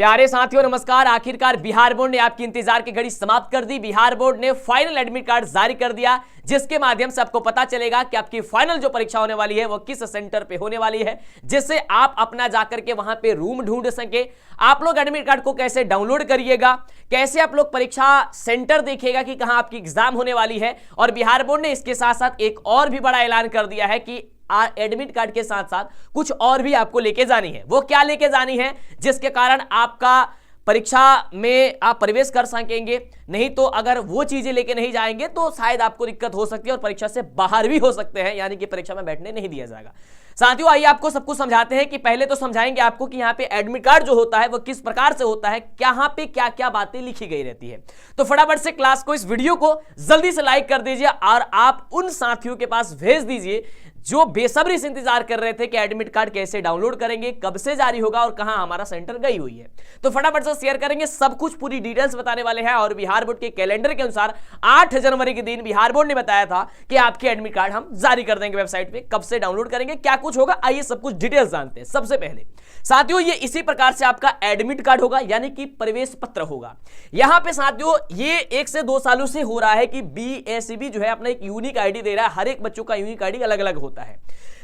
प्यारे साथियों नमस्कार। आखिरकार बिहार बोर्ड ने आपकी इंतजार की घड़ी समाप्त कर दी। बिहार बोर्ड ने फाइनल एडमिट कार्ड जारी कर दिया, जिसके माध्यम से आपको पता चलेगा कि आपकी फाइनल जो परीक्षा होने वाली है वो किस सेंटर पे होने वाली है, जिससे आप अपना जाकर के वहां पे रूम ढूंढ सके। आप लोग एडमिट कार्ड को कैसे डाउनलोड करिएगा, कैसे आप लोग परीक्षा सेंटर देखिएगा कि कहां आपकी एग्जाम होने वाली है। और बिहार बोर्ड ने इसके साथ साथ एक और भी बड़ा ऐलान कर दिया है कि एडमिट कार्ड के साथ साथ कुछ और भी आपको लेके जानी है। वो क्या लेके जानी है, जिसके कारण आपका परीक्षा में आप प्रवेश कर सकेंगे। नहीं तो अगर वो चीजें लेके नहीं जाएंगे तो शायद आपको दिक्कत हो सकती है और परीक्षा से बाहर भी हो सकते हैं, यानी कि परीक्षा में बैठने नहीं दिया जाएगा। साथियों आइए आपको सब कुछ समझाते हैं कि पहले तो समझाएंगे आपको कि यहाँ पे एडमिट कार्ड जो होता है वो किस प्रकार से होता है, यहाँ पे क्या क्या बातें लिखी गई रहती है। तो फटाफट से क्लास को, इस वीडियो को जल्दी से लाइक कर दीजिए और आप उन साथियों के पास भेज दीजिए जो बेसब्री से इंतजार कर रहे थे कि एडमिट कार्ड कैसे डाउनलोड करेंगे, कब से जारी होगा और कहां हमारा सेंटर गई हुई है। तो फटाफट से शेयर करेंगे, सब कुछ पूरी डिटेल्स बताने वाले हैं। और बिहार बोर्ड के कैलेंडर के अनुसार 8 जनवरी के दिन बिहार बोर्ड ने बताया था कि आपके एडमिट कार्ड हम जारी कर देंगे वेबसाइट पे। कब से डाउनलोड करेंगे, क्या कुछ होगा, आइए सब कुछ डिटेल्स जानते हैं। सबसे पहले साथियों ये इसी प्रकार से आपका एडमिट कार्ड होगा, यानी कि प्रवेश पत्र होगा। यहां पे साथियों ये 1 से 2 सालों से हो रहा है कि BACB जो है अपना एक यूनिक आईडी दे रहा है। हर एक बच्चों का यूनिक आईडी अलग अलग होता है।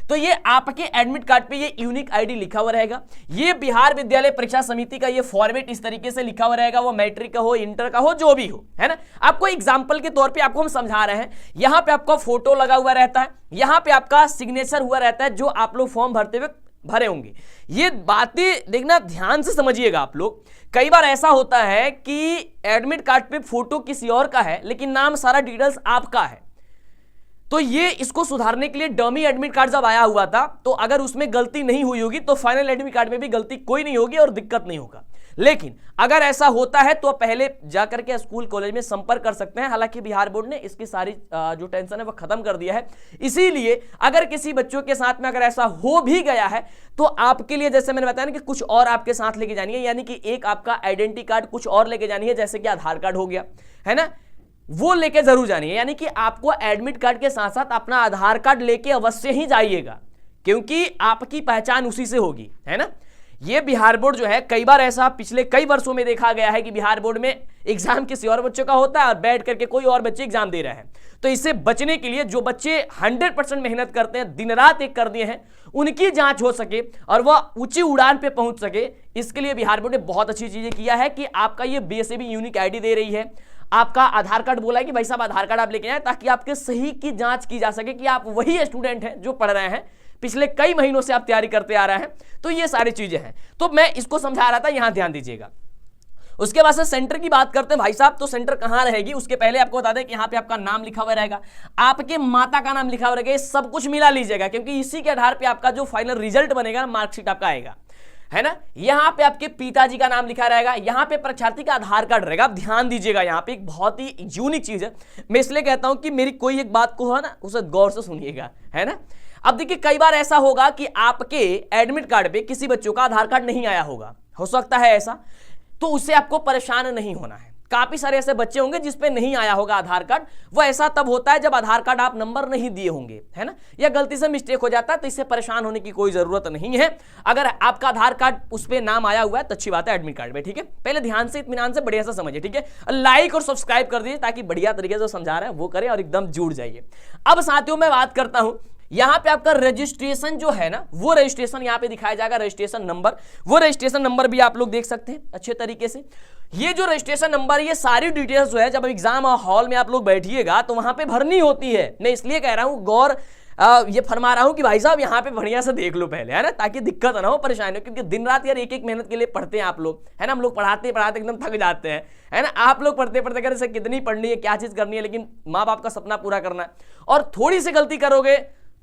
तो ये आपके एडमिट कार्ड पे ये यूनिक आईडी लिखा हुआ रहेगा। ये बिहार विद्यालय परीक्षा समिति का ये फॉर्मेट इस तरीके से लिखा हुआ रहेगा, वो मैट्रिक का हो, इंटर का हो, जो भी हो, है ना। आपको एग्जांपल के तौर पे आपको हम समझा रहे हैं। यहां पे आपका फोटो लगा हुआ रहता है, यहां पे आपका सिग्नेचर हुआ रहता है, जो आप लोग फॉर्म भरते हुए भरे होंगे। ये बातें देखना, ध्यान से समझिएगा आप लोग। कई बार ऐसा होता है कि एडमिट कार्ड पे फोटो किसी और का है लेकिन नाम सारा डिटेल्स आपका है। तो ये इसको सुधारने के लिए डमी एडमिट कार्ड जब आया हुआ था, तो अगर उसमें गलती नहीं हुई होगी तो फाइनल एडमिट कार्ड में भी गलती कोई नहीं होगी और दिक्कत नहीं होगा। लेकिन अगर ऐसा होता है तो पहले जाकर के स्कूल कॉलेज में संपर्क कर सकते हैं। हालांकि बिहार बोर्ड ने इसकी सारी जो टेंशन है वो खत्म कर दिया है। इसीलिए अगर किसी बच्चों के साथ में अगर ऐसा हो भी गया है तो आपके लिए, जैसे मैंने बताया ना, कि कुछ और आपके साथ लेके जानी है, यानी कि एक आपका आइडेंटिटी कार्ड कुछ और लेके जानी है, जैसे कि आधार कार्ड हो गया, है ना, वो लेके जरूर जानी है। यानी कि आपको एडमिट कार्ड के साथ साथ अपना आधार कार्ड लेके अवश्य ही जाइएगा, क्योंकि आपकी पहचान उसी से होगी, है ना। ये बिहार बोर्ड जो है, कई बार ऐसा पिछले कई वर्षों में देखा गया है कि बिहार बोर्ड में एग्जाम किसी और बच्चों का होता है और बैठ करके कोई और बच्चे एग्जाम दे रहे हैं। तो इससे बचने के लिए जो बच्चे 100% मेहनत करते हैं, दिन रात एक कर दिए हैं, उनकी जांच हो सके और वह ऊंची उड़ान पे पहुंच सके, इसके लिए बिहार बोर्ड ने बहुत अच्छी चीजें किया है कि आपका ये BACB यूनिक आईडी दे रही है। आपका आधार कार्ड बोला है कि भाई साहब आधार कार्ड आप लेके आए, ताकि आपके सही की जांच की जा सके कि आप वही स्टूडेंट हैं जो पढ़ रहे हैं, पिछले कई महीनों से आप तैयारी करते आ रहे हैं। तो ये सारी चीजें हैं। तो मैं इसको समझा रहा था, यहां ध्यान दीजिएगा। उसके बाद से सेंटर की बात करते हैं भाई साहब। तो सेंटर कहां रहेगी, उसके पहले आपको बता दें कि यहां पे आपका नाम लिखा हुआ रहेगा, आपके माता का नाम लिखा हुआ रहेगा। ये सब कुछ मिला लीजिएगा, क्योंकि इसी के आधार पे आपका जो फाइनल रिजल्ट बनेगा, मार्कशीट आपका आएगा, है ना। यहां पे आपके पिताजी का नाम लिखा रहेगा, यहां पे परीक्षार्थी का आधार कार्ड रहेगा। आप ध्यान दीजिएगा, यहां पे एक बहुत ही यूनिक चीज है। मैं इसलिए कहता हूं कि मेरी कोई एक बात को है ना, उसे गौर से सुनिएगा, है ना। अब देखिए, कई बार ऐसा होगा कि आपके एडमिट कार्ड पे किसी बच्चों का आधार कार्ड नहीं आया होगा, हो सकता है ऐसा, तो उससे आपको परेशान नहीं होना है। काफी सारे ऐसे बच्चे होंगे जिसपे नहीं आया होगा आधार कार्ड। वो ऐसा तब होता है जब आधार कार्ड आप नंबर नहीं दिए होंगे, है ना, या गलती से मिस्टेक हो जाता है। तो इससे परेशान होने की कोई जरूरत नहीं है। अगर आपका आधार कार्ड उस पे नाम आया हुआ है तो अच्छी बात है एडमिट कार्ड में, ठीक है। पहले ध्यान से, इत्मीनान से, बढ़िया से समझिए, ठीक है। लाइक और सब्सक्राइब कर दीजिए ताकि बढ़िया तरीके से समझा रहे हैं वो करें और एकदम जुड़ जाइए। अब साथियों मैं बात करता हूं, यहां पे आपका रजिस्ट्रेशन जो है ना, वो रजिस्ट्रेशन यहां पे दिखाया जाएगा, रजिस्ट्रेशन नंबर। वो रजिस्ट्रेशन नंबर भी आप लोग देख सकते हैं अच्छे तरीके से। ये जो रजिस्ट्रेशन नंबर, ये सारी डिटेल्स जो है जब एग्जाम हॉल में आप लोग बैठिएगा तो वहां पे भरनी होती है। मैं इसलिए कह रहा हूं, गौर ये फरमा रहा हूं कि भाई साहब यहाँ पे बढ़िया से देख लो पहले, है ना, ताकि दिक्कत ना हो, परेशानी हो। क्योंकि दिन रात यार एक एक मेहनत के लिए पढ़ते हैं आप लोग, है ना। हम लोग पढ़ाते पढ़ाते एकदम थक जाते हैं, है ना। आप लोग पढ़ते पढ़ते कर कितनी पढ़नी है, क्या चीज करनी है, लेकिन माँ बाप का सपना पूरा करना है। और थोड़ी सी गलती करोगे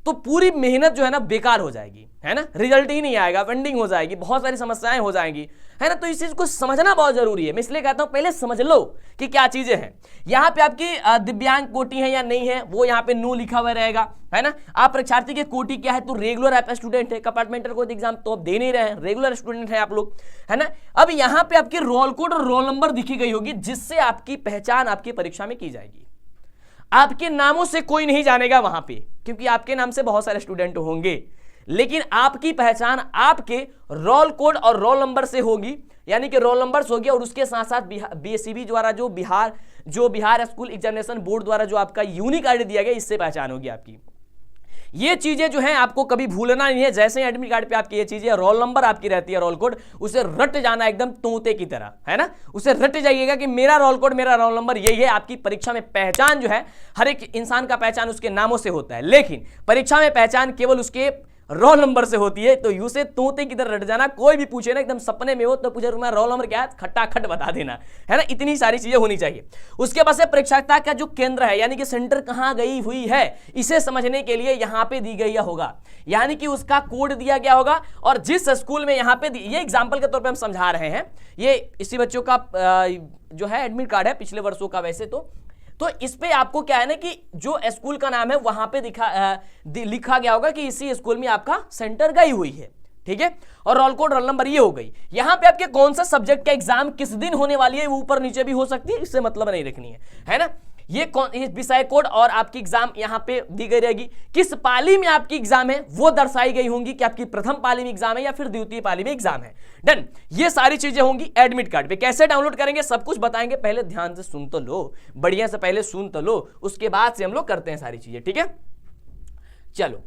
तो पूरी मेहनत जो है ना बेकार हो जाएगी, है ना, रिजल्ट ही नहीं आएगा, पेंडिंग हो जाएगी, बहुत सारी समस्याएं हो जाएंगी, है ना। तो इस चीज को समझना बहुत जरूरी है। मैं इसलिए कहता हूं पहले समझ लो कि क्या चीजें हैं। यहाँ पे आपकी दिव्यांग कोटि है या नहीं है, वो यहाँ पे नो लिखा हुआ रहेगा, है ना। आप परीक्षार्थी की कोटि क्या है, तो रेगुलर आप स्टूडेंट है, कंपार्टमेंटल कोई एग्जाम तो आप दे नहीं रहे हैं, रेगुलर स्टूडेंट है आप लोग, है ना। अब यहाँ पे आपकी रोल कोड और रोल नंबर दिखी गई होगी, जिससे आपकी पहचान आपकी परीक्षा में की जाएगी। आपके नामों से कोई नहीं जानेगा वहां पे, क्योंकि आपके नाम से बहुत सारे स्टूडेंट होंगे। लेकिन आपकी पहचान आपके रोल कोड और रोल नंबर से होगी, यानी कि रोल नंबर्स होगी, और उसके साथ साथ बीएसईबी द्वारा जो बिहार स्कूल एग्जामिनेशन बोर्ड द्वारा जो आपका यूनिक आईडी दिया गया, इससे पहचान होगी आपकी। ये चीजें जो हैं आपको कभी भूलना नहीं है। जैसे ही एडमिट कार्ड पे आपकी ये चीजें, रोल नंबर आपकी रहती है, रोल कोड, उसे रट जाना एकदम तोते की तरह, है ना, उसे रट जाइएगा कि मेरा रोल कोड, मेरा रोल नंबर यही है। आपकी परीक्षा में पहचान जो है, हर एक इंसान का पहचान उसके नामों से होता है, लेकिन परीक्षा में पहचान केवल उसके रोल नंबर से होती है। तो यूं से तोते की तरह रट जाना। कोई भी पूछे ना, एकदम सपने में हो तो पूछे तुम्हारा रोल नंबर क्या है, खट्टाखट बता देना, है ना। इतनी सारी चीजें होनी चाहिए। उसके बाद से परीक्षार्थिता का जो केंद्र है, यानी कि सेंटर कहां गई हुई है, इसे समझने के लिए यहां पे दी गई होगा, यानी कि उसका कोड दिया गया होगा। और जिस स्कूल में यहां पे ये एग्जाम्पल के तौर पर हम समझा रहे हैं, ये इसी बच्चों का जो है एडमिट कार्ड है पिछले वर्षों का। वैसे तो इस पे आपको क्या है ना कि जो स्कूल का नाम है वहां पे लिखा गया होगा कि इसी स्कूल में आपका सेंटर गई हुई है, ठीक है। और रोल कोड, रोल नंबर ये हो गई। यहां पे आपके कौन सा सब्जेक्ट का एग्जाम किस दिन होने वाली है, वो ऊपर नीचे भी हो सकती है, इससे मतलब नहीं रखनी है ना। ये विषय कोड और आपकी एग्जाम यहां पे दी गई रहेगी। किस पाली में आपकी एग्जाम है वो दर्शाई गई होंगी कि आपकी प्रथम पाली में एग्जाम है या फिर द्वितीय पाली में एग्जाम है। डन। ये सारी चीजें होंगी एडमिट कार्ड पे। कैसे डाउनलोड करेंगे सब कुछ बताएंगे, पहले ध्यान से सुन तो लो, बढ़िया से पहले सुन तो लो, उसके बाद से हम लोग करते हैं सारी चीजें, ठीक है। चलो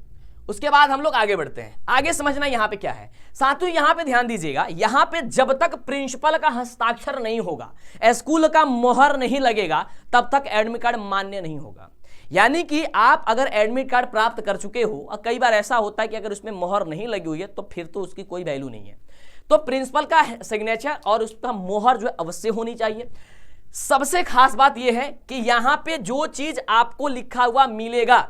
उसके बाद हम लोग आगे बढ़ते हैं। आगे समझना यहां पे क्या है साथियों, यहां पे ध्यान दीजिएगा। यहां पे जब तक प्रिंसिपल का हस्ताक्षर नहीं होगा, स्कूल का मोहर नहीं लगेगा, तब तक एडमिट कार्ड मान्य नहीं होगा। यानी कि आप अगर एडमिट कार्ड प्राप्त कर चुके हो, और कई बार ऐसा होता है कि अगर उसमें मोहर नहीं लगी हुई है तो फिर तो उसकी कोई वैल्यू नहीं है। तो प्रिंसिपल का सिग्नेचर और उसका मोहर जो है अवश्य होनी चाहिए। सबसे खास बात यह है कि यहां पे जो चीज आपको लिखा हुआ मिलेगा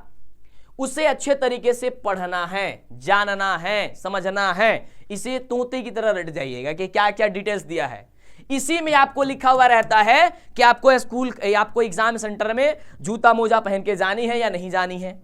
उसे अच्छे तरीके से पढ़ना है, जानना है, समझना है। इसे तोते की तरह रट जाइएगा कि क्या क्या डिटेल्स दिया है। इसी में आपको लिखा हुआ रहता है कि आपको एग्जाम सेंटर में जूता मोजा पहन के जानी है या नहीं जानी है।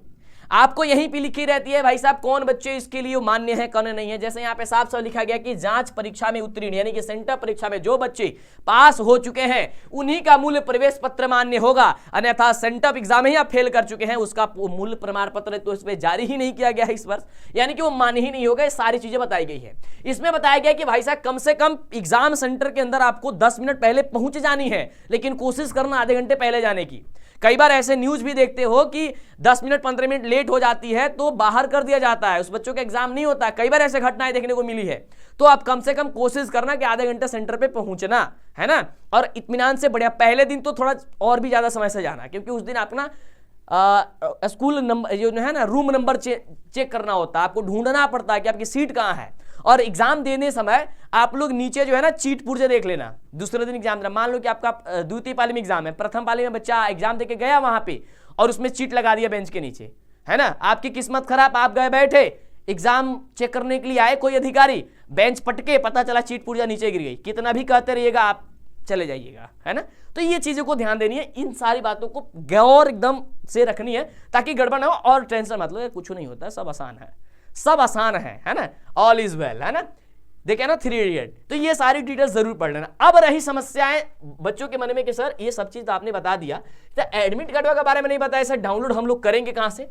आपको यहीं पे लिखी रहती है भाई साहब कौन बच्चे इसके लिए मान्य है कौन नहीं है। जैसे यहाँ पे साफ साफ लिखा गया कि जांच परीक्षा में उत्तीर्ण यानी कि सेंटर परीक्षा में जो बच्चे पास हो चुके हैं उन्हीं का मूल प्रवेश पत्र मान्य होगा, अन्यथा सेंटर एग्जाम में ही आप फेल कर चुके हैं उसका मूल प्रमाण पत्र तो इसमें जारी ही नहीं किया गया है इस वर्ष, यानी कि वो मान्य ही नहीं होगा। ये सारी चीजें बताई गई है। इसमें बताया गया कि भाई साहब कम से कम एग्जाम सेंटर के अंदर आपको 10 मिनट पहले पहुंच जानी है, लेकिन कोशिश करना आधे घंटे पहले जाने की। कई बार ऐसे न्यूज भी देखते हो कि 10 मिनट 15 मिनट लेट हो जाती है तो बाहर कर दिया जाता है, उस बच्चों का एग्जाम नहीं होता। कई बार ऐसे घटनाएं देखने को मिली है। तो आप कम से कम कोशिश करना कि आधे घंटे सेंटर पे पहुंचना है ना, और इत्मीनान से बढ़िया। पहले दिन तो थोड़ा और भी ज्यादा समय से जाना, क्योंकि उस दिन अपना स्कूल नंबर जो है ना रूम नंबर चेक करना होता है, आपको ढूंढना पड़ता है कि आपकी सीट कहाँ है। और एग्जाम देने समय आप लोग नीचे जो है ना चीट पुर्जे देख लेना। दूसरे दिन एग्जाम देना, मान लो कि आपका द्वितीय पाली में एग्जाम है, प्रथम पाली में बच्चा एग्जाम देके गया वहां पे और उसमें चीट लगा दिया बेंच के नीचे, है ना। आपकी किस्मत खराब, आप गए बैठे एग्जाम चेक करने के लिए आए कोई अधिकारी, बेंच पटके पता चला चीट पुर्जा नीचे गिर गई। कितना भी कहते रहिएगा आप चले जाइएगा, है ना। तो ये चीजों को ध्यान देनी है, इन सारी बातों को गौर एकदम से रखनी है ताकि गड़बड़ ना हो। और टेंशन मतलब कुछ नहीं होता है, सब आसान है, सब आसान है ना। ऑल इज वेल, है ना। देखे ना 3 इडियट। तो ये सारी डिटेल्स जरूर पढ़ लेना। अब रही समस्याएं बच्चों के मन में कि सर ये सब चीज तो आपने बता दिया, तो एडमिट कार्ड के बारे में नहीं बताया, सर डाउनलोड हम लोग करेंगे कहां से।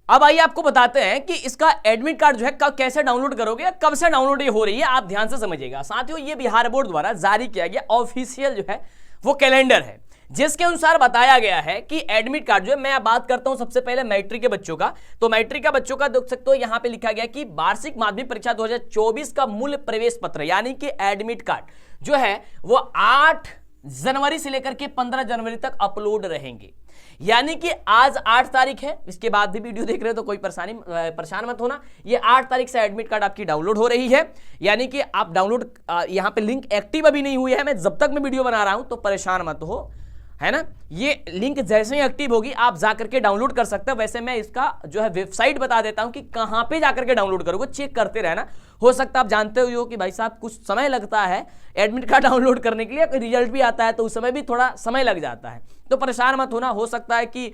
अब आइए आपको बताते हैं कि इसका एडमिट कार्ड जो है कैसे डाउनलोड करोगे या कब से डाउनलोड हो रही है, आप ध्यान से समझिएगा। साथियों ये बिहार बोर्ड द्वारा जारी किया गया ऑफिशियल जो है वो कैलेंडर है, जिसके अनुसार बताया गया है कि एडमिट कार्ड जो है, मैं बात करता हूं सबसे पहले मैट्रिक के बच्चों का। तो मैट्रिक का बच्चों का देख सकते हो यहां पे लिखा गया कि वार्षिक माध्यमिक परीक्षा 2024 का मूल प्रवेश पत्र यानी कि एडमिट कार्ड जो है वो 8 जनवरी से लेकर के 15 जनवरी तक अपलोड रहेंगे। यानी कि आज 8 तारीख है, इसके बाद भी वीडियो देख रहे हो तो कोई परेशान मत होना। ये 8 तारीख से एडमिट कार्ड आपकी डाउनलोड हो रही है, यानी कि आप डाउनलोड यहां पे लिंक एक्टिव अभी नहीं हुई है, मैं जब तक मैं वीडियो बना रहा हूं, तो परेशान मत हो, है ना। ये लिंक जैसे ही एक्टिव होगी आप जाकर के डाउनलोड कर सकते हो। वैसे मैं इसका जो है वेबसाइट बता देता हूं कि कहां पे जाकर के डाउनलोड करोगे, चेक करते रहना। हो सकता है आप जानते हो कि भाई साहब कुछ समय लगता है एडमिट कार्ड डाउनलोड करने के लिए, रिजल्ट भी आता है तो उस समय भी थोड़ा समय लग जाता है, तो परेशान मत होना। हो सकता है कि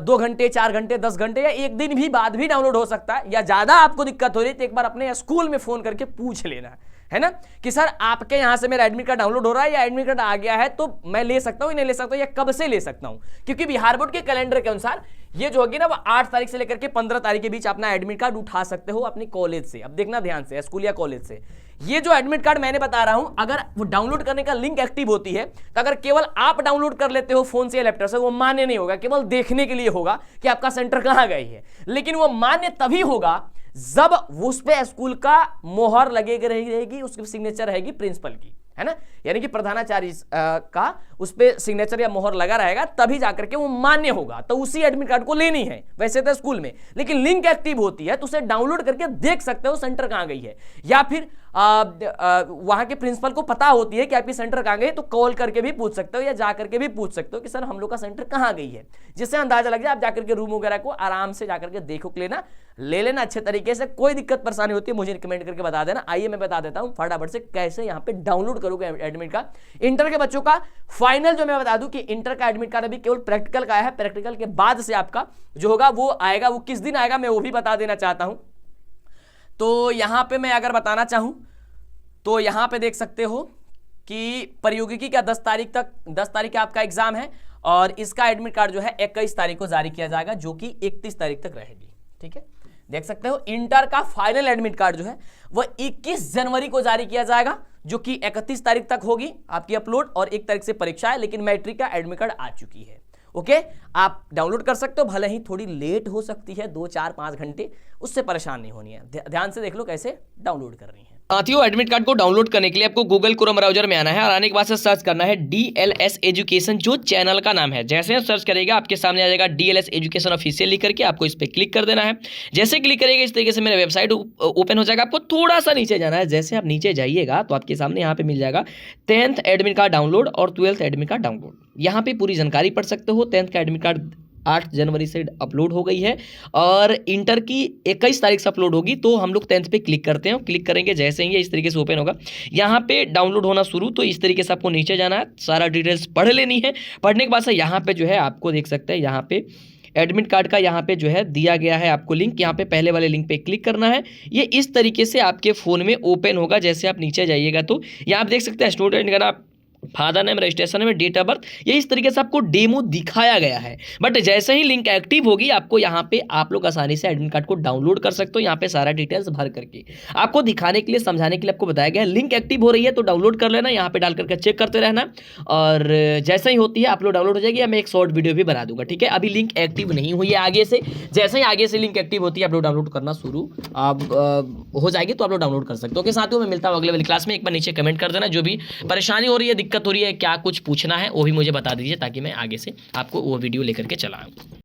2 घंटे 4 घंटे 10 घंटे या 1 दिन भी बाद भी डाउनलोड हो सकता है, या ज्यादा आपको दिक्कत हो रही है तो एक बार अपने स्कूल में फोन करके पूछ लेना, है ना, कि सर आपके यहां से मेरा एडमिट कार्ड डाउनलोड हो रहा है या एडमिट कार्ड आ गया है तो मैं ले सकता हूं, नहीं ले सकता हूं, या कब से ले सकता हूं। क्योंकि बिहार बोर्ड के कैलेंडर के अनुसार ये जो होगी ना वो 8 तारीख से लेकर के 15 तारीख के बीच अपना एडमिट कार्ड उठा सकते हो अपनी कॉलेज से। अब देखना ध्यान से, स्कूल या कॉलेज से। ये जो एडमिट कार्ड मैंने बता रहा हूं, अगर वो डाउनलोड करने का लिंक एक्टिव होती है तो अगर केवल आप डाउनलोड कर लेते हो फोन से या लैपटॉप से, वो मान्य नहीं होगा, केवल देखने के लिए होगा कि आपका सेंटर कहां गई है। लेकिन वो मान्य तभी होगा जब उस पे स्कूल का मोहर लगे रहेगी, उसकी सिग्नेचर रहेगी प्रिंसिपल की, है ना, यानी कि प्रधानाचार्य का उस पे सिग्नेचर या मोहर लगा रहेगा, तभी जाकर के वो मान्य होगा। तो उसी एडमिट कार्ड को लेनी है वैसे तो स्कूल में, लेकिन लिंक एक्टिव होती है तो उसे डाउनलोड करके देख सकते हो सेंटर कहां गई है। या फिर वहां के प्रिंसिपल को पता होती है कि आपकी सेंटर कहां गई, तो कॉल करके भी पूछ सकते हो या जाकर के भी पूछ सकते हो कि सर हम लोग का सेंटर कहां गई है, जिससे अंदाजा लग जाए। आप जाकर के रूम वगैरह को आराम से जाकर के देखो लेना, ले लेना अच्छे तरीके से। कोई दिक्कत परेशानी होती है मुझे कमेंट करके बता देना। आइए मैं बता देता हूं फटाफट से कैसे यहां पे डाउनलोड करोगे एडमिट कार्ड। इंटर के बच्चों का फाइनल जो मैं बता दूं कि इंटर का एडमिट कार्ड अभी केवल प्रैक्टिकल का आया है, प्रैक्टिकल के बाद से आपका जो होगा वो आएगा। वो किस दिन आएगा मैं वो भी बता देना चाहता हूं। तो यहां पे मैं अगर बताना चाहूं तो यहां पे देख सकते हो कि प्रयोगिकी का 10 तारीख आपका एग्जाम है और इसका एडमिट कार्ड जो है 21 तारीख को जारी किया जाएगा, जो कि 31 तारीख तक रहेगी। ठीक है, देख सकते हो इंटर का फाइनल एडमिट कार्ड जो है वह 21 जनवरी को जारी किया जाएगा, जो कि 31 तारीख तक होगी आपकी अपलोड, और 1 तारीख से परीक्षा है। लेकिन मैट्रिक का एडमिट कार्ड आ चुकी है। ओके, आप डाउनलोड कर सकते हो, भले ही थोड़ी लेट हो सकती है, 2 4 5 घंटे, उससे परेशान नहीं होनी है। ध्यान से देख लो कैसे डाउनलोड करनी है। साथियों, एडमिट कार्ड को डाउनलोड करने के लिए आपको गूगल क्रोम ब्राउजर में आना है और आने के बाद से सर्च करना है DLS एजुकेशन, जो चैनल का नाम है। जैसे आप सर्च करेगा आपके सामने आ जाएगा DLS एजुकेशन ऑफिशियल लिख करके, आपको इस पर क्लिक कर देना है। जैसे क्लिक करेगा इस तरीके से मेरा वेबसाइट ओपन हो जाएगा। आपको थोड़ा सा नीचे जाना है। जैसे आप नीचे जाइएगा तो आपके सामने यहाँ पे मिल जाएगा 10th एडमिट कार्ड डाउनलोड और 12th एडमिट कार्ड डाउनलोड। यहाँ पे पूरी जानकारी पढ़ सकते हो। 10th का एडमिट कार्ड 8 जनवरी से अपलोड हो गई है और इंटर की 21 तारीख से अपलोड होगी। तो हम लोग 10th पे क्लिक करते हैं, क्लिक करेंगे जैसे ही इस तरीके से ओपन होगा, यहाँ पे डाउनलोड होना शुरू। तो इस तरीके से आपको नीचे जाना है, सारा डिटेल्स पढ़ लेनी है। पढ़ने के बाद से यहाँ पे जो है आपको देख सकते हैं, यहाँ पे एडमिट कार्ड का यहाँ पे जो है दिया गया है आपको लिंक। यहाँ पे पहले वाले लिंक पे क्लिक करना है। ये इस तरीके से आपके फ़ोन में ओपन होगा। जैसे आप नीचे जाइएगा तो यहाँ आप देख सकते हैं स्टूडेंट का नाम, फादर नेम, रजिस्ट्रेशन में, डेट ऑफ बर्थ, ये इस तरीके से आपको डेमो दिखाया गया है। बट जैसे ही लिंक एक्टिव होगी आपको यहाँ पे आप लोग आसानी से एडमिट कार्ड को डाउनलोड कर सकते हो। यहाँ पे सारा डिटेल्स भर करके आपको दिखाने के लिए, समझाने के लिए आपको बताया गया है। लिंक एक्टिव हो रही है तो डाउनलोड कर लेना, यहाँ पे डाल करके चेक करते रहना और जैसे ही होती है आप लोग डाउनलोड हो जाएगी। मैं एक शॉर्ट वीडियो भी बना दूंगा। ठीक है, अभी लिंक एक्टिव नहीं हुई है आगे से। जैसे ही आगे से लिंक एक्टिव होती है आप लोग डाउनलोड करना शुरू हो जाएगी तो आप लोग डाउनलोड कर सकते हो। ओके साथियों, मैं मिलता हूँ अगले वाली क्लास में। एक बार नीचे कमेंट कर देना जो भी परेशानी हो रही है, दिक्कत हो रही है, क्या कुछ पूछना है वो भी मुझे बता दीजिए, ताकि मैं आगे से आपको वो वीडियो लेकर के चला आऊँ।